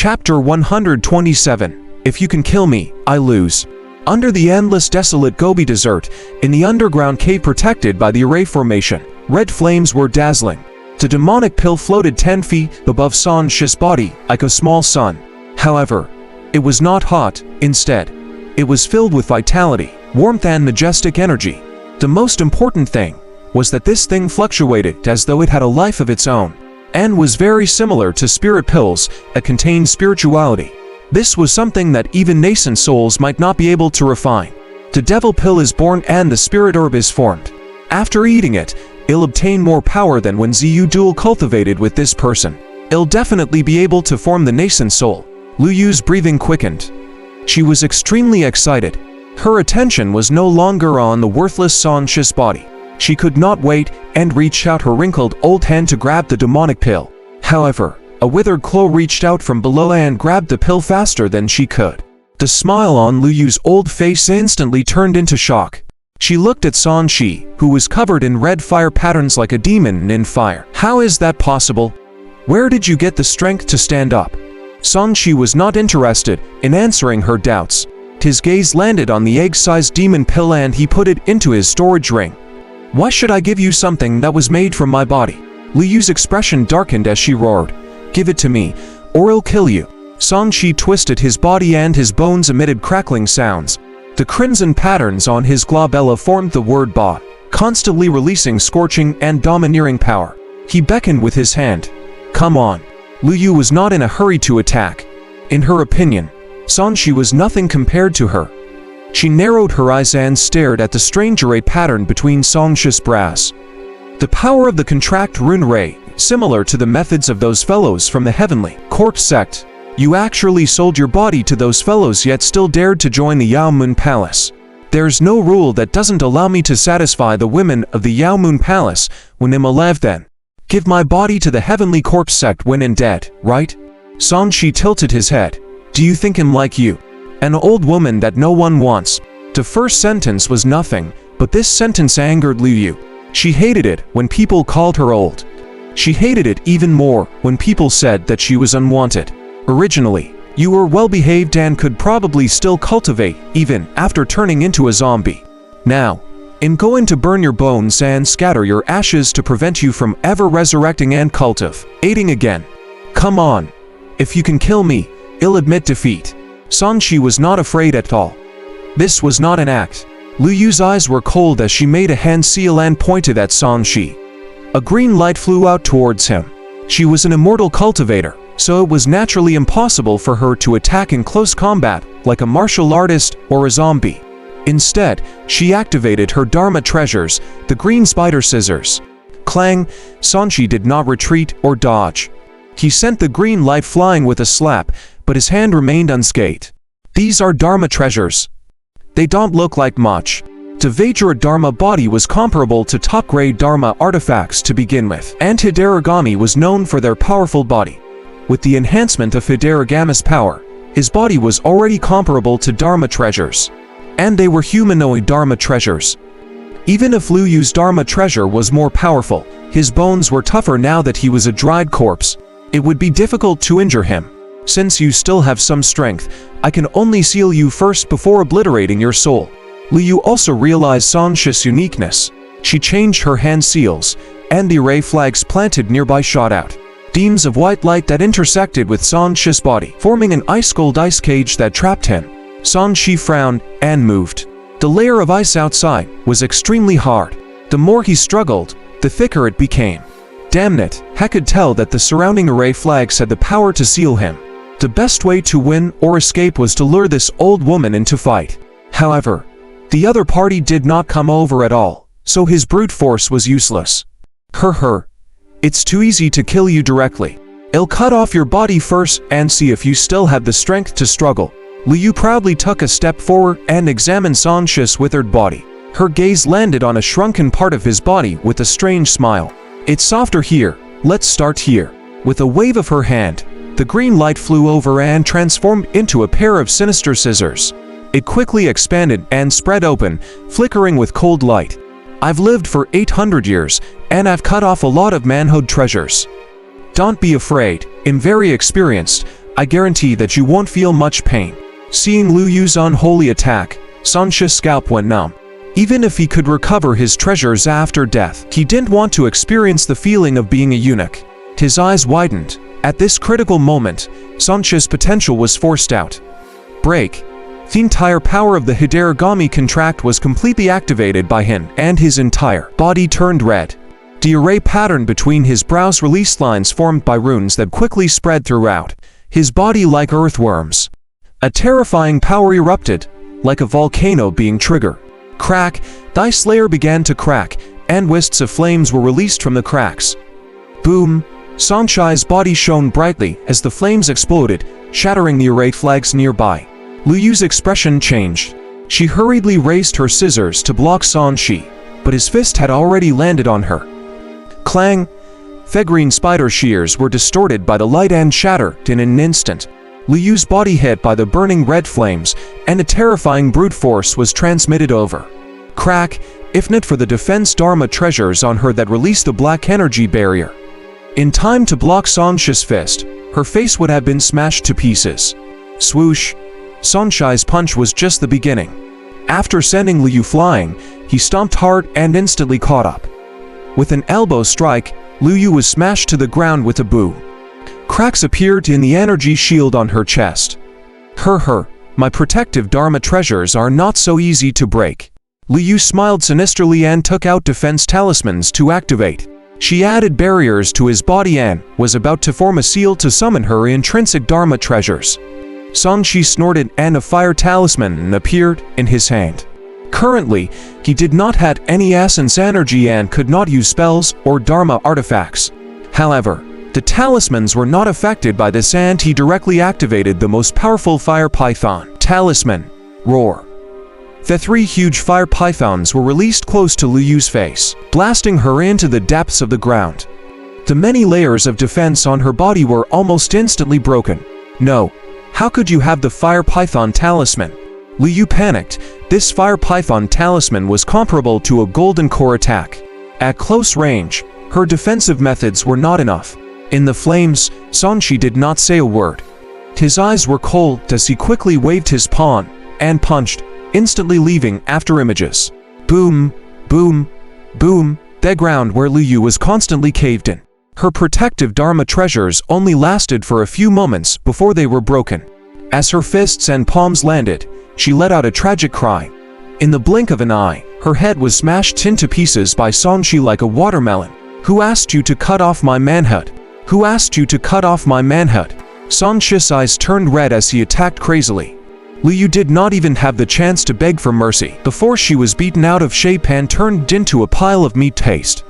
Chapter 127. If you can kill me, I lose. Under the endless desolate Gobi Desert, in the underground cave protected by the Array Formation, red flames were dazzling. The demonic pill floated 10 feet above Sanchi's body, like a small sun. However, it was not hot. Instead, it was filled with vitality, warmth and majestic energy. The most important thing was that this thing fluctuated as though it had a life of its own, and was very similar to spirit pills that contained spirituality. This was something that even nascent souls might not be able to refine. The devil pill is born and the spirit herb is formed. After eating it, it'll obtain more power than when Ziyu dual cultivated with this person. It'll definitely be able to form the nascent soul. Lu Yu's breathing quickened. She was extremely excited. Her attention was no longer on the worthless Sanchi's body. She could not wait and reached out her wrinkled old hand to grab the demonic pill. However, a withered claw reached out from below and grabbed the pill faster than she could. The smile on Lu Yu's old face instantly turned into shock. She looked at Sanchi, who was covered in red fire patterns like a demon in fire. How is that possible? Where did you get the strength to stand up? Sanchi was not interested in answering her doubts. His gaze landed on the egg-sized demon pill and he put it into his storage ring. Why should I give you something that was made from my body? Lu Yu's expression darkened as she roared. Give it to me, or I'll kill you. Sanchi twisted his body and his bones emitted crackling sounds. The crimson patterns on his glabella formed the word Ba, constantly releasing scorching and domineering power. He beckoned with his hand. Come on. Lu Yu was not in a hurry to attack. In her opinion, Sanchi was nothing compared to her. She narrowed her eyes and stared at the strange array pattern between Sanchi's brows. The power of the contract rune ray, similar to the methods of those fellows from the Heavenly Court sect. You actually sold your body to those fellows yet still dared to join the Yao Moon Palace. There's no rule that doesn't allow me to satisfy the women of the Yao Moon Palace when I'm alive then. Give my body to the Heavenly Corpse sect when I'm dead, right? Sanchi tilted his head. Do you think I'm like you? An old woman that no one wants. The first sentence was nothing, but this sentence angered Lu Yu. She hated it when people called her old. She hated it even more when people said that she was unwanted. Originally, you were well-behaved and could probably still cultivate even after turning into a zombie. Now, I'm going to burn your bones and scatter your ashes to prevent you from ever resurrecting and cultivating again. Come on. If you can kill me, I'll admit defeat. Sanchi was not afraid at all. This was not an act. Lu Yu's eyes were cold as she made a hand seal and pointed at Sanchi. A green light flew out towards him. She was an immortal cultivator, so it was naturally impossible for her to attack in close combat like a martial artist or a zombie. Instead, she activated her Dharma treasures, the green spider scissors. Clang! Sanchi did not retreat or dodge. He sent the green light flying with a slap, but his hand remained unscathed. These are Dharma treasures. They don't look like much. The Vajra Dharma body was comparable to top-grade Dharma artifacts to begin with, and Hideragami was known for their powerful body. With the enhancement of Hideragami's power, his body was already comparable to Dharma treasures. And they were humanoid Dharma treasures. Even if Lu Yu's Dharma treasure was more powerful, his bones were tougher now that he was a dried corpse. It would be difficult to injure him. Since you still have some strength, I can only seal you first before obliterating your soul. Lu Yu also realized Sanchi's uniqueness. She changed her hand seals, and the array flags planted nearby shot out. Beams of white light that intersected with Sanchi's body, forming an ice-cold ice cage that trapped him. Sanchi frowned and moved. The layer of ice outside was extremely hard. The more he struggled, the thicker it became. Damn it, I could tell that the surrounding array flags had the power to seal him. The best way to win or escape was to lure this old woman into fight. However, the other party did not come over at all, so his brute force was useless. It's too easy to kill you directly. I'll cut off your body first and see if you still have the strength to struggle. Lu Yu proudly took a step forward and examined Sanchi's withered body. Her gaze landed on a shrunken part of his body with a strange smile. It's softer here, let's start here. With a wave of her hand, the green light flew over and transformed into a pair of sinister scissors. It quickly expanded and spread open, flickering with cold light. I've lived for 800 years, and I've cut off a lot of manhood treasures. Don't be afraid, I'm very experienced. I guarantee that you won't feel much pain." Seeing Lu Yu's unholy attack, Sanxi's scalp went numb. Even if he could recover his treasures after death, he didn't want to experience the feeling of being a eunuch. His eyes widened. At this critical moment, Sanxi's potential was forced out. Break. The entire power of the Hiderigami contract was completely activated by him, and his entire body turned red. The array pattern between his brows released lines formed by runes that quickly spread throughout his body like earthworms. A terrifying power erupted, like a volcano being triggered. Crack, thy slayer began to crack, and wisps of flames were released from the cracks. Boom! Sanxi's body shone brightly as the flames exploded, shattering the array flags nearby. Lu Yu's expression changed. She hurriedly raised her scissors to block Sanxi, but his fist had already landed on her. Clang! The green spider shears were distorted by the light and shattered in an instant. Lu Yu's body hit by the burning red flames, and a terrifying brute force was transmitted over. Crack, if not for the defense Dharma treasures on her that released the black energy barrier. In time to block Sanxi's fist, her face would have been smashed to pieces. Swoosh! Sanxi's punch was just the beginning. After sending Lu Yu flying, he stomped hard and instantly caught up. With an elbow strike, Lu Yu was smashed to the ground with a boom. Cracks appeared in the energy shield on her chest. My protective Dharma treasures are not so easy to break. Lu Yu smiled sinisterly and took out defense talismans to activate. She added barriers to his body and was about to form a seal to summon her intrinsic Dharma treasures. Sanxi snorted and a fire talisman appeared in his hand. Currently, he did not have any essence energy and could not use spells or Dharma artifacts. However, the talismans were not affected by this and he directly activated the most powerful fire python. Talisman. Roar. The 3 huge fire pythons were released close to Lu Yu's face, blasting her into the depths of the ground. The many layers of defense on her body were almost instantly broken. No. How could you have the fire python talisman? Lu Yu panicked. This fire python talisman was comparable to a golden core attack. At close range, her defensive methods were not enough. In the flames, Sanxi did not say a word. His eyes were cold as he quickly waved his pawn and punched, instantly leaving after images. Boom, boom, boom. The ground where Lu Yu was constantly caved in. Her protective Dharma treasures only lasted for a few moments before they were broken. As her fists and palms landed, she let out a tragic cry. In the blink of an eye, her head was smashed into pieces by Sanxi like a watermelon. Who asked you to cut off my manhood? Who asked you to cut off my manhood? Sanxi's eyes turned red as he attacked crazily. Lu Yu did not even have the chance to beg for mercy before she was beaten out of shape and turned into a pile of meat paste.